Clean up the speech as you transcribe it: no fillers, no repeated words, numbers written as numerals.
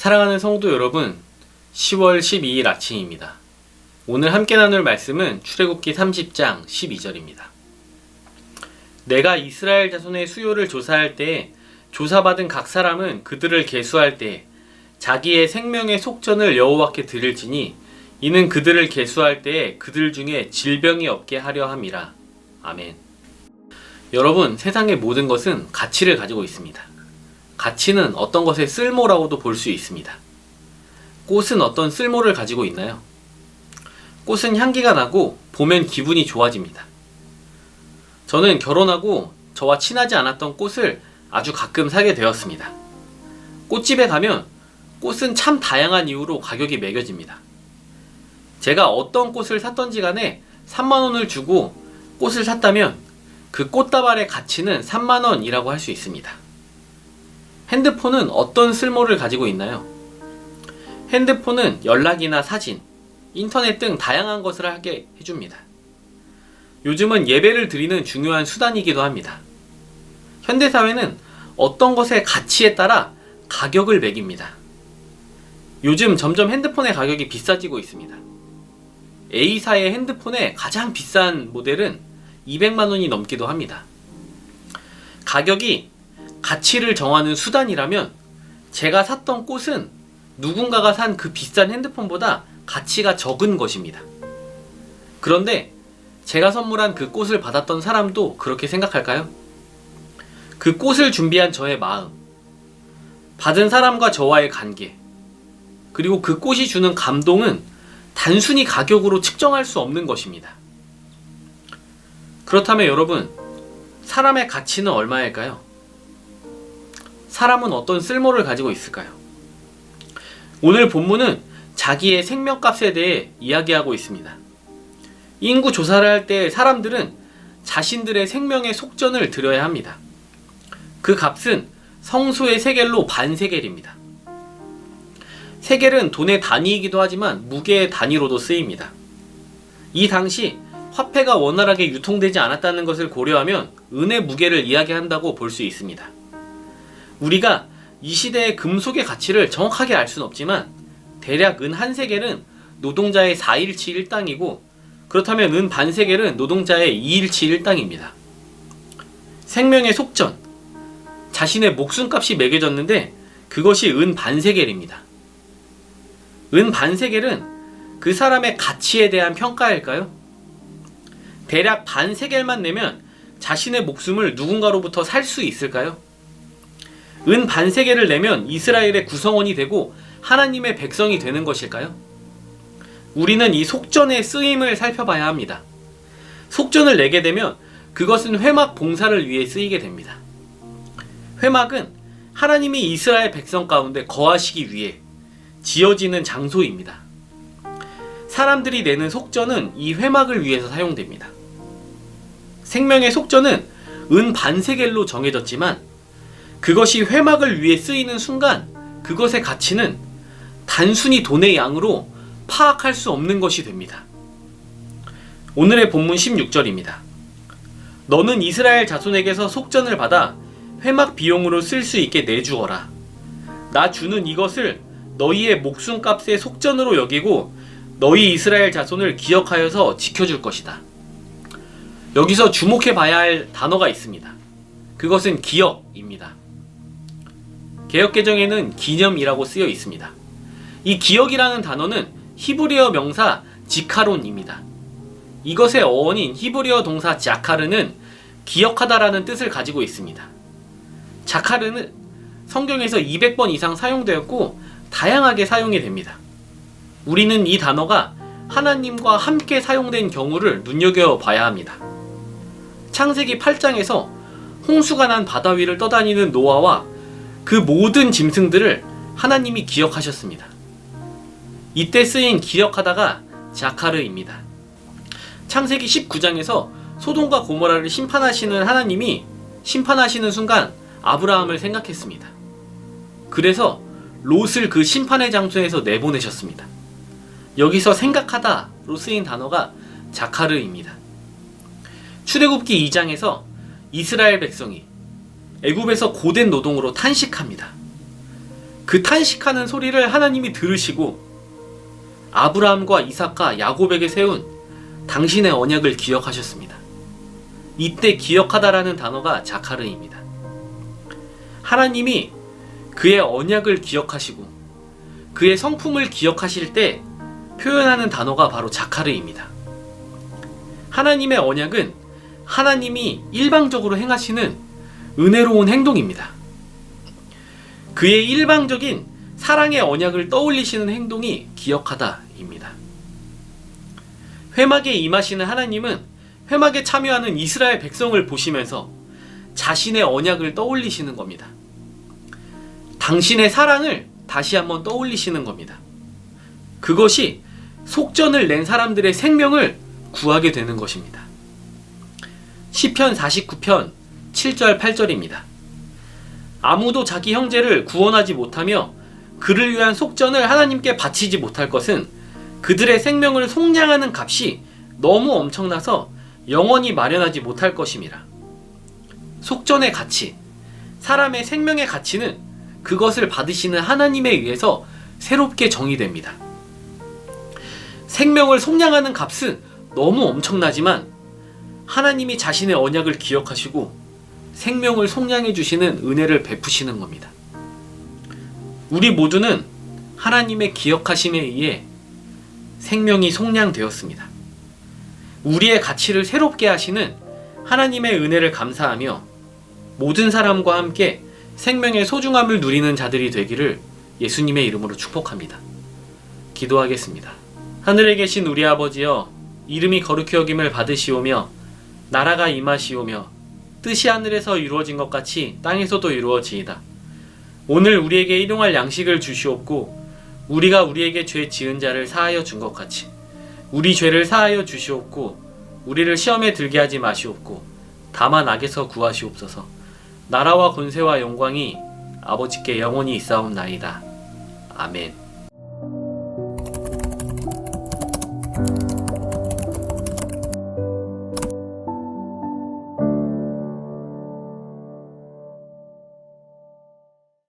사랑하는 성도 여러분, 10월 12일 아침입니다. 오늘 함께 나눌 말씀은 출애굽기 30장 12절입니다. 내가 이스라엘 자손의 수요를 조사할 때에 조사받은 각 사람은 그들을 계수할 때에 자기의 생명의 속전을 여호와께 드릴지니 이는 그들을 계수할 때에 그들 중에 질병이 없게 하려 함이라. 아멘. 여러분, 세상의 모든 것은 가치를 가지고 있습니다. 가치는 어떤 것의 쓸모라고도 볼 수 있습니다. 꽃은 어떤 쓸모를 가지고 있나요? 꽃은 향기가 나고 보면 기분이 좋아집니다. 저는 결혼하고 저와 친하지 않았던 꽃을 아주 가끔 사게 되었습니다. 꽃집에 가면 꽃은 참 다양한 이유로 가격이 매겨집니다. 제가 어떤 꽃을 샀던지 간에 3만원을 주고 꽃을 샀다면 그 꽃다발의 가치는 3만원이라고 할 수 있습니다. 핸드폰은 어떤 쓸모를 가지고 있나요? 핸드폰은 연락이나 사진, 인터넷 등 다양한 것을 하게 해줍니다. 요즘은 예배를 드리는 중요한 수단이기도 합니다. 현대사회는 어떤 것의 가치에 따라 가격을 매깁니다. 요즘 점점 핸드폰의 가격이 비싸지고 있습니다. A사의 핸드폰의 가장 비싼 모델은 200만원이 넘기도 합니다. 가격이 가치를 정하는 수단이라면 제가 샀던 꽃은 누군가가 산 그 비싼 핸드폰보다 가치가 적은 것입니다. 그런데 제가 선물한 그 꽃을 받았던 사람도 그렇게 생각할까요? 그 꽃을 준비한 저의 마음, 받은 사람과 저와의 관계, 그리고 그 꽃이 주는 감동은 단순히 가격으로 측정할 수 없는 것입니다. 그렇다면 여러분, 사람의 가치는 얼마일까요? 사람은 어떤 쓸모를 가지고 있을까요? 오늘 본문은 자기의 생명값에 대해 이야기하고 있습니다. 인구 조사를 할 때 사람들은 자신들의 생명의 속전을 드려야 합니다. 그 값은 성소의 세겔로 반세겔입니다. 세겔은 돈의 단위이기도 하지만 무게의 단위로도 쓰입니다. 이 당시 화폐가 원활하게 유통되지 않았다는 것을 고려하면 은의 무게를 이야기한다고 볼 수 있습니다. 우리가 이 시대의 금속의 가치를 정확하게 알 수는 없지만 대략 은 한 세겔은 노동자의 4일치 1당이고 그렇다면 은 반 세겔은 노동자의 2일치 1당입니다. 생명의 속전, 자신의 목숨값이 매겨졌는데 그것이 은 반 세겔입니다. 은 반 세겔은 그 사람의 가치에 대한 평가일까요? 대략 반 세겔만 내면 자신의 목숨을 누군가로부터 살 수 있을까요? 은 반 세겔을 내면 이스라엘의 구성원이 되고 하나님의 백성이 되는 것일까요? 우리는 이 속전의 쓰임을 살펴봐야 합니다. 속전을 내게 되면 그것은 회막 봉사를 위해 쓰이게 됩니다. 회막은 하나님이 이스라엘 백성 가운데 거하시기 위해 지어지는 장소입니다. 사람들이 내는 속전은 이 회막을 위해서 사용됩니다. 생명의 속전은 은 반 세겔로 정해졌지만 그것이 회막을 위해 쓰이는 순간 그것의 가치는 단순히 돈의 양으로 파악할 수 없는 것이 됩니다. 오늘의 본문 16절입니다. 너는 이스라엘 자손에게서 속전을 받아 회막 비용으로 쓸 수 있게 내주어라. 나 주는 이것을 너희의 목숨값의 속전으로 여기고 너희 이스라엘 자손을 기억하여서 지켜줄 것이다. 여기서 주목해 봐야 할 단어가 있습니다. 그것은 기억입니다. 개역개정에는 기념이라고 쓰여 있습니다. 이 기억이라는 단어는 히브리어 명사 지카론입니다. 이것의 어원인 히브리어 동사 자카르는 기억하다라는 뜻을 가지고 있습니다. 자카르는 성경에서 200번 이상 사용되었고 다양하게 사용이 됩니다. 우리는 이 단어가 하나님과 함께 사용된 경우를 눈여겨봐야 합니다. 창세기 8장에서 홍수가 난 바다 위를 떠다니는 노아와 그 모든 짐승들을 하나님이 기억하셨습니다. 이때 쓰인 기억하다가 자카르입니다. 창세기 19장에서 소돔과 고모라를 심판하시는 하나님이 심판하시는 순간 아브라함을 생각했습니다. 그래서 롯을 그 심판의 장소에서 내보내셨습니다. 여기서 생각하다로 쓰인 단어가 자카르입니다. 출애굽기 2장에서 이스라엘 백성이 애굽에서 고된 노동으로 탄식합니다. 그 탄식하는 소리를 하나님이 들으시고 아브라함과 이삭과 야곱에게 세운 당신의 언약을 기억하셨습니다. 이때 기억하다라는 단어가 자카르입니다. 하나님이 그의 언약을 기억하시고 그의 성품을 기억하실 때 표현하는 단어가 바로 자카르입니다. 하나님의 언약은 하나님이 일방적으로 행하시는 은혜로운 행동입니다. 그의 일방적인 사랑의 언약을 떠올리시는 행동이 기억하다입니다. 회막에 임하시는 하나님은 회막에 참여하는 이스라엘 백성을 보시면서 자신의 언약을 떠올리시는 겁니다. 당신의 사랑을 다시 한번 떠올리시는 겁니다. 그것이 속전을 낸 사람들의 생명을 구하게 되는 것입니다. 시편 49편 7절 8절입니다. 아무도 자기 형제를 구원하지 못하며 그를 위한 속전을 하나님께 바치지 못할 것은 그들의 생명을 속량하는 값이 너무 엄청나서 영원히 마련하지 못할 것임이라. 속전의 가치, 사람의 생명의 가치는 그것을 받으시는 하나님에 의해서 새롭게 정의됩니다. 생명을 속량하는 값은 너무 엄청나지만 하나님이 자신의 언약을 기억하시고 생명을 속량해 주시는 은혜를 베푸시는 겁니다. 우리 모두는 하나님의 기억하심에 의해 생명이 속량되었습니다. 우리의 가치를 새롭게 하시는 하나님의 은혜를 감사하며 모든 사람과 함께 생명의 소중함을 누리는 자들이 되기를 예수님의 이름으로 축복합니다. 기도하겠습니다. 하늘에 계신 우리 아버지여, 이름이 거룩히 여김을 받으시오며 나라가 임하시오며 뜻이 하늘에서 이루어진 것 같이 땅에서도 이루어지이다. 오늘 우리에게 일용할 양식을 주시옵고 우리가 우리에게 죄 지은 자를 사하여 준 것 같이 우리 죄를 사하여 주시옵고 우리를 시험에 들게 하지 마시옵고 다만 악에서 구하시옵소서. 나라와 권세와 영광이 아버지께 영원히 있사옵나이다. 아멘.